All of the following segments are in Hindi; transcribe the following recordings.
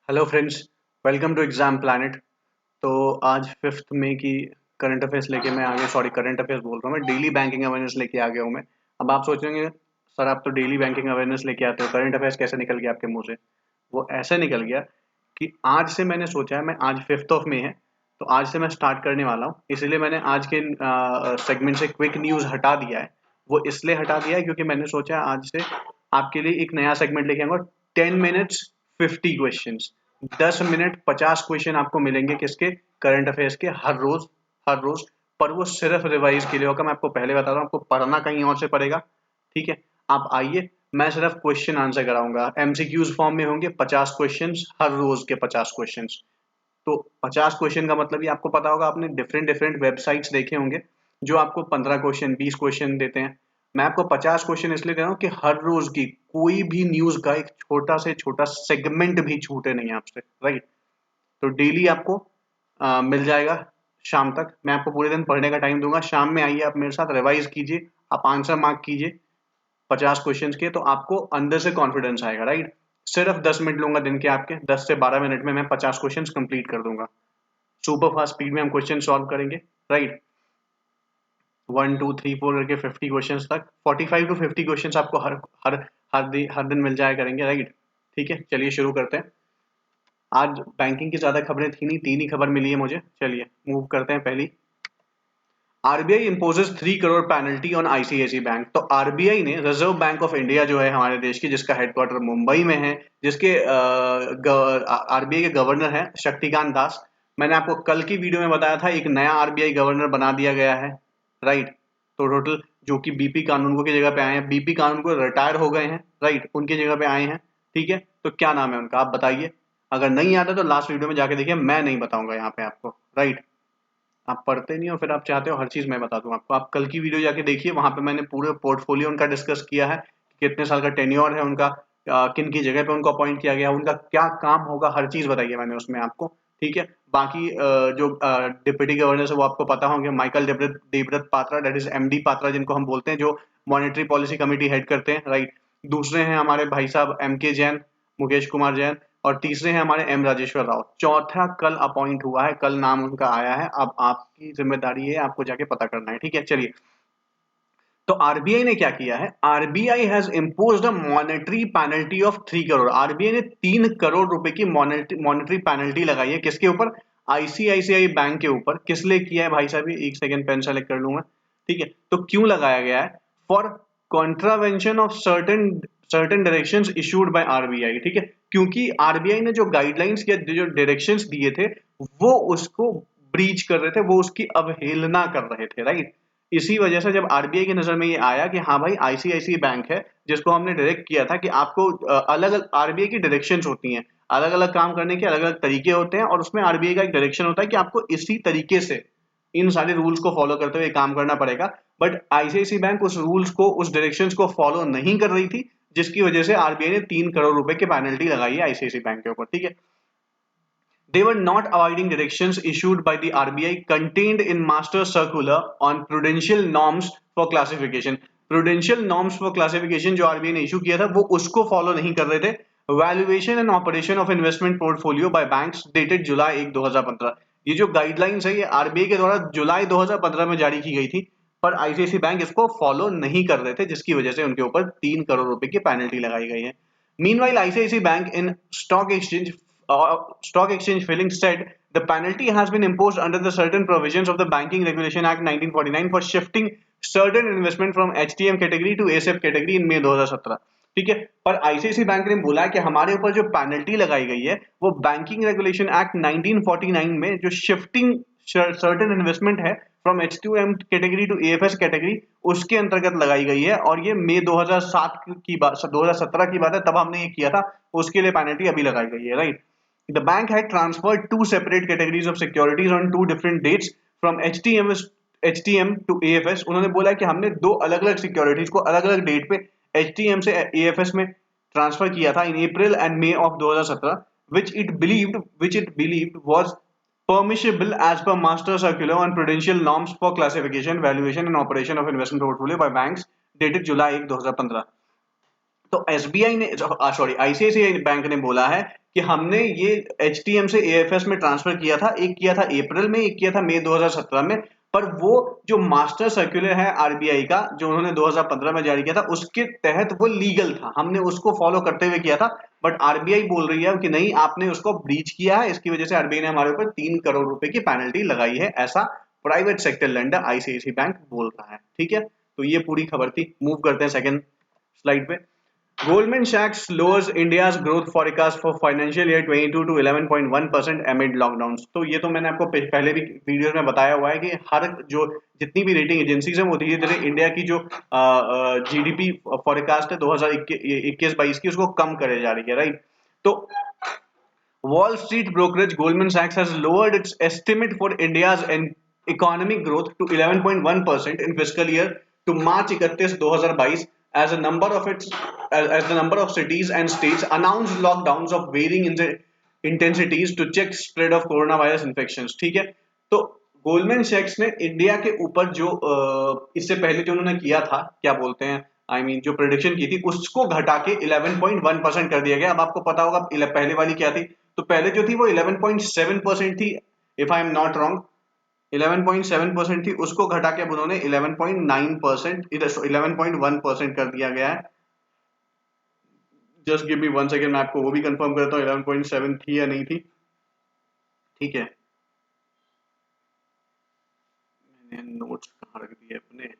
Hello friends, welcome to exam planet. तो आज 5 मई की करंट अफेयर्स लेके मैं आ गया। सॉरी, करंट अफेयर्स बोल रहा हूँ मैं, डेली बैंकिंग अवेयरनेस लेके आ गया हूँ मैं। अब आप सोचेंगे सर आप तो डेली बैंकिंग अवेयरनेस लेके आते हो, करंट अफेयर्स कैसे निकल गया आपके मुंह से? वो ऐसे निकल गया कि आज से मैंने सोचा है, मैं आज 5 मई है तो आज से मैं स्टार्ट करने वाला हूँ। इसलिए मैंने आज के सेगमेंट से क्विक न्यूज़ हटा दिया है। वो इसलिए हटा दिया है क्योंकि मैंने सोचा आज से आपके लिए एक नया सेगमेंट लेके आऊंगा। 10 मिनट्स 50 क्वेश्चन, 10 मिनट 50 क्वेश्चन आपको मिलेंगे किसके? करंट अफेयर्स के, हर रोज। पर वो सिर्फ रिवाइज के लिए होगा। मैं आपको पहले बता रहा हूँ, आपको पढ़ना कहीं और से पड़ेगा। ठीक है, आप आइए, मैं सिर्फ क्वेश्चन आंसर कराऊंगा। एमसीक्यूज फॉर्म में होंगे 50 क्वेश्चन, हर रोज के 50 क्वेश्चन। तो 50 क्वेश्चन का मतलब ये आपको पता होगा, आपने डिफरेंट डिफरेंट वेबसाइट्स देखे होंगे जो आपको 15 क्वेश्चन 20 क्वेश्चन देते हैं। मैं आपको 50 क्वेश्चन इसलिए दे रहा हूँ कि हर रोज की कोई भी न्यूज का एक छोटा से छोटा सेगमेंट भी छूटे नहीं आपसे, राइट? तो डेली आपको मिल जाएगा। शाम तक मैं आपको पूरे दिन पढ़ने का टाइम दूंगा। शाम में आइए, आप मेरे साथ रिवाइज कीजिए, आप आंसर मार्क कीजिए 50 क्वेश्चन के, तो आपको अंदर से कॉन्फिडेंस आएगा, राइट? सिर्फ 10 मिनट लूंगा दिन के आपके, 10 से 12 मिनट में मैं 50 क्वेश्चन कंप्लीट कर दूंगा। सुपर फास्ट स्पीड में हम क्वेश्चन सॉल्व करेंगे, राइट? 1 2 3 4 करके 50 क्वेश्चन तक, 45 to 50 क्वेश्चन आपको हर हर दिन मिल जाया करेंगे, राइट? ठीक है, चलिए शुरू करते हैं। आज बैंकिंग की ज्यादा खबरें थी नहीं, 3 ही खबर मिली है मुझे। चलिए मूव करते हैं। पहली, RBI imposes 3 crore penalty on ICICI bank. तो आरबीआई ने, रिजर्व बैंक ऑफ इंडिया जो है हमारे देश की, जिसका हेडक्वार्टर मुंबई में है, जिसके आरबीआई के गवर्नर हैं शक्तिकांत दास। मैंने आपको कल की वीडियो में बताया था एक नया आरबीआई गवर्नर बना दिया गया है, राइट? तो टोटल जो कि बीपी कानूनगो की जगह पे आए हैं, बीपी कानूनगो रिटायर हो गए हैं, राइट? उनकी जगह पे आए हैं। ठीक है, तो क्या नाम है उनका, आप बताइए। अगर नहीं आता तो लास्ट वीडियो में जाके देखिए, मैं नहीं बताऊंगा यहाँ पे आपको, राइट? आप पढ़ते नहीं हो, फिर आप चाहते हो हर चीज मैं बता दूं आपको। आप कल की वीडियो जाके देखिए, वहां पे मैंने पूरे पोर्टफोलियो उनका डिस्कस किया है कि कितने साल का टेन्योर है उनका, किन की जगह पे उनको अपॉइंट किया गया, उनका क्या काम होगा, हर चीज बताई है मैंने उसमें आपको। ठीक है, बाकी जो डिप्टी गवर्नर है वो आपको पता होंगे, Michael Devvrat Patra, that is MD Patra जिनको हम बोलते हैं, जो मॉनेटरी पॉलिसी कमेटी हेड करते हैं, राइट? दूसरे हैं हमारे भाई साहब एम के जैन, मुकेश कुमार जैन। और तीसरे हैं हमारे एम राजेश्वर राव। चौथा कल अपॉइंट हुआ है, कल नाम उनका आया है। अब आपकी जिम्मेदारी है, आपको जाके पता करना है। ठीक है, चलिए। तो आरबीआई ने क्या किया है? RBI has imposed a monetary penalty of 3 crore. RBI ने 3 करोड़ रुपए की मॉनेटरी पेनल्टी लगाई है, किसके ऊपर? आईसीआईसीआई बैंक के ऊपर। किस लिए किया है भाई साहब? एक सेकंड, पेन सेलेक्ट कर लूंगा। ठीक है, तो क्यों लगाया गया है? For contravention of certain certain directions issued by RBI. ठीक है, क्योंकि आरबीआई ने जो गाइडलाइंस या जो डायरेक्शंस दिए थे वो उसको ब्रीच कर रहे थे, वो उसकी अवहेलना कर रहे थे, राइट? इसी वजह से जब आरबीआई की नजर में ये आया कि हाँ भाई, आईसीआईसीआई बैंक है जिसको हमने डायरेक्ट किया था कि आपको अलग अलग आरबीआई की डायरेक्शंस होती हैं, अलग अलग काम करने के अलग अलग तरीके होते हैं, और उसमें आरबीआई का एक डायरेक्शन होता है कि आपको इसी तरीके से इन सारे रूल्स को फॉलो करते हुए काम करना पड़ेगा। बट आईसीआईसीआई बैंक उस रूल्स को, उस डायरेक्शंस को फॉलो नहीं कर रही थी, जिसकी वजह से आरबीआई ने 3 करोड़ रुपए की पेनल्टी लगाई है आईसीआईसीआई बैंक के ऊपर। ठीक है, they were not avoiding directions issued by the RBI contained in Master Circular on Prudential Norms for Classification. Prudential Norms for Classification जो RBI ने इशू किया था वो उसको फॉलो नहीं कर रहे थे। Valuation and operation of investment portfolio by banks dated July 1 2015। ये जो गाइडलाइंस है ये आरबीआई के द्वारा जुलाई 2015 में जारी की गई थी, पर आईसीआईसीआई बैंक इसको फॉलो नहीं कर रहे थे, जिसकी वजह से उनके ऊपर 3 करोड़ रुपए की पेनल्टी लगाई गई है। Meanwhile, ICICI Bank in stock exchange filing said the penalty has been imposed under the certain provisions of the Banking Regulation Act 1949 for shifting certain investment from HTM category to ASEF category in May 2017। ठीक है, पर आईसीआईसीआई बैंक ने बोला कि हमारे ऊपर जो पेनल्टी लगाई गई है वो बैंकिंग रेगुलेशन एक्ट 1949 में जो शिफ्टिंग सर्टेन इन्वेस्टमेंट है from H2M category to AFS category, उसके अंतर्गत लगाई गई है। और ये मई 2007 की बात, 2017 की बात है, तब हमने ये किया था, उसके लिए पेनल्टी अभी लगाई गई है, right? The bank had transferred two separate categories of securities on two different dates from HTM to AFS। उन्होंने बोला कि हमने दो अलग अलग सिक्योरिटीज को अलग अलग डेट पे HTM से AFS में ट्रांसफर किया था in April and May of 2017, which it believed was permissible as per Master Circular on Prudential Norms for Classification, Valuation and Operation of Investment Portfolio by Banks dated जुलाई 1 2015। तो एसबीआई ने, सॉरी, आईसीआईसीआई बैंक ने बोला है कि हमने ये HTM से AFS में ट्रांसफर किया था, एक किया था अप्रैल में, एक किया था मई 2017 में, पर वो जो मास्टर सर्कुलर है RBI का जो उन्होंने 2015 में जारी किया था उसके तहत वो लीगल था, हमने उसको फॉलो करते हुए किया था। बट RBI बोल रही है कि नहीं, आपने उसको ब्रीच किया है, इसकी वजह से RBI ने हमारे ऊपर 3 करोड़ रुपए की पेनल्टी लगाई है, ऐसा private sector lender ICICI bank बोल रहा है। ठीक है, तो ये पूरी खबर थी। मूव करते हैं सेकंड स्लाइड पे। Goldman Sachs lowers India's growth forecast for financial year 22 to 11.1% amid lockdowns। तो ये तो मैंने आपको पहले भी वीडियो में बताया हुआ है कि हर जो जितनी भी रेटिंग एजेंसीज हैं वो धीरे धीरे इंडिया की जो GDP फॉरकास्ट है 2021-22 की उसको कम करे जा रही है, राइट। तो Wall Street brokerage Goldman Sachs has lowered its estimate for India's economic growth to 11.1% in fiscal year to March 31, 2022 as a number of its as the number of cities and states announced lockdowns of varying intensities to check spread of coronavirus infections। ठीक है, तो गोल्डमैन सैक्स ने इंडिया के ऊपर जो इससे पहले जो उन्होंने किया था, क्या बोलते हैं, जो प्रेडिक्शन की थी उसको घटा के 11.1% कर दिया गया। अब आपको पता होगा पहले वाली क्या थी, तो पहले जो थी वो 11.7% थी, if I am not wrong 11.7% थी, उसको घटा के अब उन्होंने 11.9% 11.1% कर दिया गया है। जस्ट गिव मी 1 सेकेंड, मैं आपको वो भी कंफर्म करता हूँ 11.7 थी या नहीं थी। ठीक है, मैंने नोट्स कहाँ रख दिए अपने।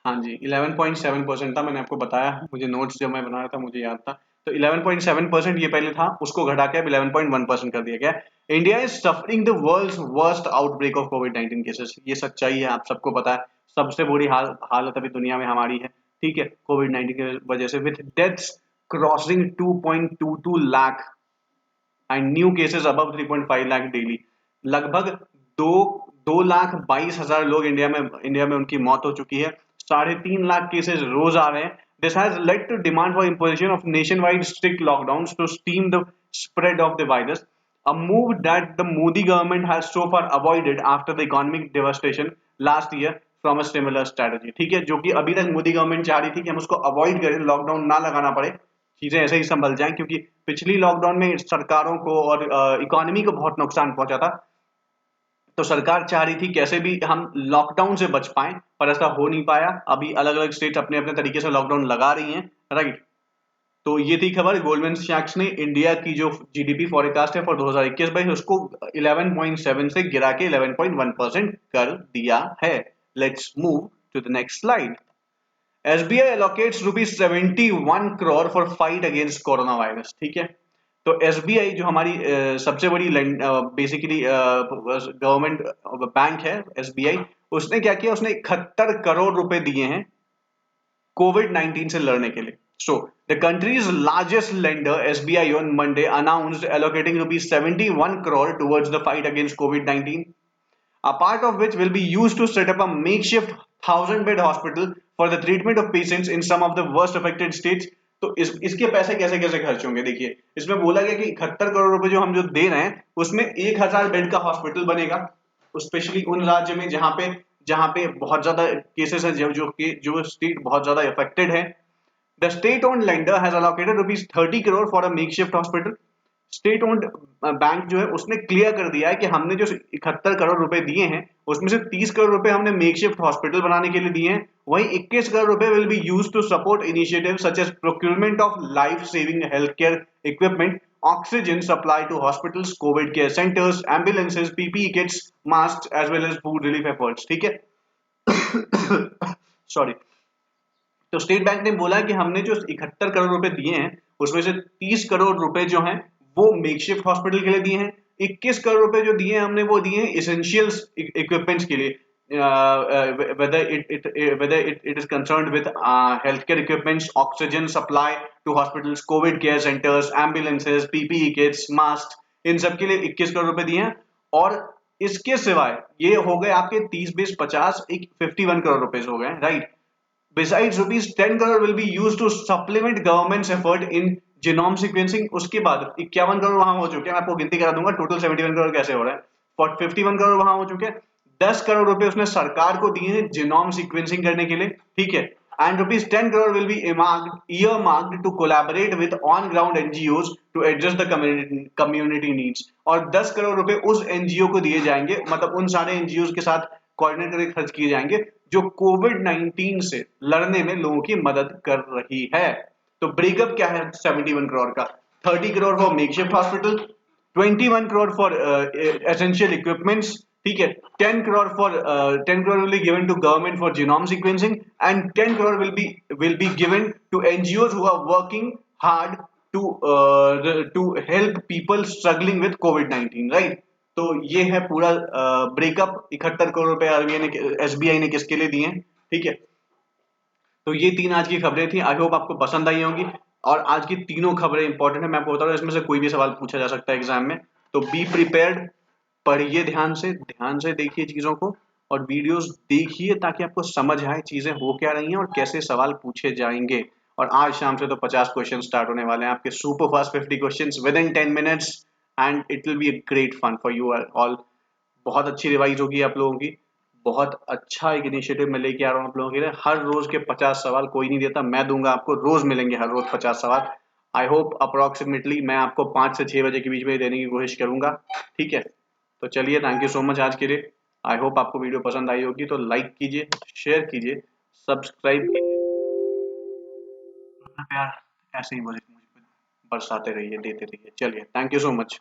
हाँ जी, 11.7% था, मैंने आपको बताया, मुझे नोट्स जब मैं बना रहा था मुझे याद था। तो 11.7% ये पहले था, उसको घटा के अब 11.1% कर दिया गया। India is suffering the world's worst outbreak of कोविड-19 केसेस। ये सच्चाई है, आप सबको पता है, सबसे बुरी हालत अभी दुनिया में हमारी है। ठीक है, कोविड-19 की वजह से, with deaths crossing 2.22 lakh and new cases above 3.5 lakh daily. लगभग दो 2,22,000 लोग इंडिया में उनकी मौत हो चुकी है। 3.5 लाख केसेस रोज आ रहे हैं। This has led to demand for imposition of nationwide strict lockdown to stem the spread of the virus, a move that the Modi government has so far avoided after the economic devastation last year from a similar strategy। ठीक है, जो कि अभी तक मोदी गवर्नमेंट चाह रही थी कि हम उसको अवॉइड करें, लॉकडाउन ना लगाना पड़े, चीजें ऐसे ही संभल जाएं, क्योंकि पिछली लॉकडाउन में सरकारों को और इकोनॉमी को बहुत नुकसान पहुंचा था। तो सरकार चाह रही थी कैसे भी हम लॉकडाउन से बच पाएं, पर ऐसा हो नहीं पाया। अभी अलग अलग स्टेट अपने अपने तरीके से लॉकडाउन लगा रही हैं, राइट। तो ये थी खबर, गोल्डमैन सैक्स ने इंडिया की जो GDP फॉरकास्ट है फॉर 2021-22 उसको 11.7 से गिरा के 11.1% कर दिया है। Let's move to the next slide. SBI allocates ₹71 crore for fight against corona virus. ठीक है, तो SBI जो हमारी सबसे बड़ी बेसिकली गवर्नमेंट बैंक है SBI, उसने क्या किया, उसने 71 करोड़ रुपए दिए हैं कोविड-19 से लड़ने के लिए। So, the country's largest lender, SBI, on Monday announced allocating ₹71 crore towards the fight against COVID-19, a part of which will be used to set up a makeshift 1,000-bed hospital for the treatment of patients in some of the worst affected states। तो इसके पैसे कैसे कैसे खर्च होंगे, देखिए इसमें बोला गया कि 71 करोड़ रुपए जो हम जो दे रहे हैं उसमें 1,000 बेड का हॉस्पिटल बनेगा, स्पेशली उन राज्य में जहां पे बहुत ज्यादा केसेस हैं, जो स्टेट बहुत ज्यादा अफेक्टेड है। The state-owned lender has allocated ₹30 crore for a makeshift hospital। State owned bank जो है उसने क्लियर कर दिया है कि हमने जो 71 करोड़ रुपए दिए हैं उसमें से 30 करोड़ रुपए हमने मेकशिफ्ट हॉस्पिटल बनाने के लिए दिए हैं, वहीं 21 करोड़ रुपए will be used to support initiatives such as procurement of life saving health care equipment, oxygen supply to hospitals, covid care centres, ambulances, PPE kits, mask as well as food relief efforts. ठीक है, सॉरी। तो स्टेट बैंक ने बोला कि हमने जो 71 करोड़ रुपए दिए हैं उसमें से 30 करोड़ रुपए जो हैं वो मेकशिफ्ट हॉस्पिटल के लिए दिए हैं, 21 करोड़ रुपए जो दिए हैं हमने वो दिए हैं एसेंशियल्स इक्विपमेंट्स के लिए, whether it is concerned with healthcare equipments, oxygen supply to hospitals, covid care centers, ambulances, PPE kits, masks, इन सब के लिए 21 करोड़ रुपए दिए हैं। और इसके सिवाय ये हो गए आपके 30 20 50 एक 51 करोड़ रुपए हो गए, right. Besides rupees 10 crore will be used to supplement government's effort in genome sequencing। उसके बाद 51 करोड़ वहां हो चुके हैं, मैं आपको गिनती करा दूंगा टोटल 71 करोड़ कैसे हो रहा है। 51 करोड़ वहां हो चुके हैं, 10 करोड़ रुपए उसने सरकार को दिए हैं जिनोम सीक्वेंसिंग करने के लिए, ठीक है। And rupees 10 crore will be earmarked to collaborate with on ground NGOs to address the community needs। और 10 करोड़ रुपए उस एनजीओ को दिए जाएंगे, मतलब उन सारे एनजीओ के साथ कोऑर्डिनेट करके खर्च किए जाएंगे जो कोविड 19 से लड़ने में लोगों की मदद कर रही है। तो ब्रेकअप क्या है 71 करोड़ का? 30 crore for makeshift hospital, 21 crore for essential equipments, ठीक है। 10 crore for 10 crore will be given to government for genome sequencing and 10 crore will be given to NGOs who are working hard to help people struggling with covid 19, right. तो ये है पूरा ब्रेकअप। 71 करोड़ रुपए आरबीआई ने, एसबीआई ने किसके लिए दिए हैं, ठीक है। तो ये 3 आज की खबरें थी, आई होप आपको पसंद आई होंगी। और आज की तीनों खबरें इंपॉर्टेंट है, मैं आपको बता रहा हूँ इसमें से कोई भी सवाल पूछा जा सकता है एग्जाम में। तो बी प्रिपेयर्ड, पढ़िए ध्यान से देखिए चीजों को, और वीडियोस देखिए ताकि आपको समझ आए चीजें हो क्या रही हैं और कैसे सवाल पूछे जाएंगे। और आज शाम से तो 50 क्वेश्चन स्टार्ट होने वाले हैं आपके super fast 50 questions within 10 minutes, and it will be a great fun for you all. बहुत अच्छी रिवाइज होगी आप लोगों की, बहुत अच्छा एक इनिशिएटिव मैं लेके आ रहा हूँ आप लोगों के लिए। हर रोज के 50 सवाल कोई नहीं देता, मैं दूंगा आपको, रोज मिलेंगे हर रोज 50 सवाल। आई होप अप्रोक्सीमेटली मैं आपको 5 से 6 बजे के बीच में देने की कोशिश करूंगा, ठीक है। तो चलिए, थैंक यू सो मच आज के लिए। आई होप आपको वीडियो पसंद आई होगी, तो लाइक कीजिए, शेयर कीजिए, सब्सक्राइब कीजिए। अपना प्यार ऐसे ही मुझे बरसाते रहिए, देते रहिए। चलिए, थैंक यू सो मच।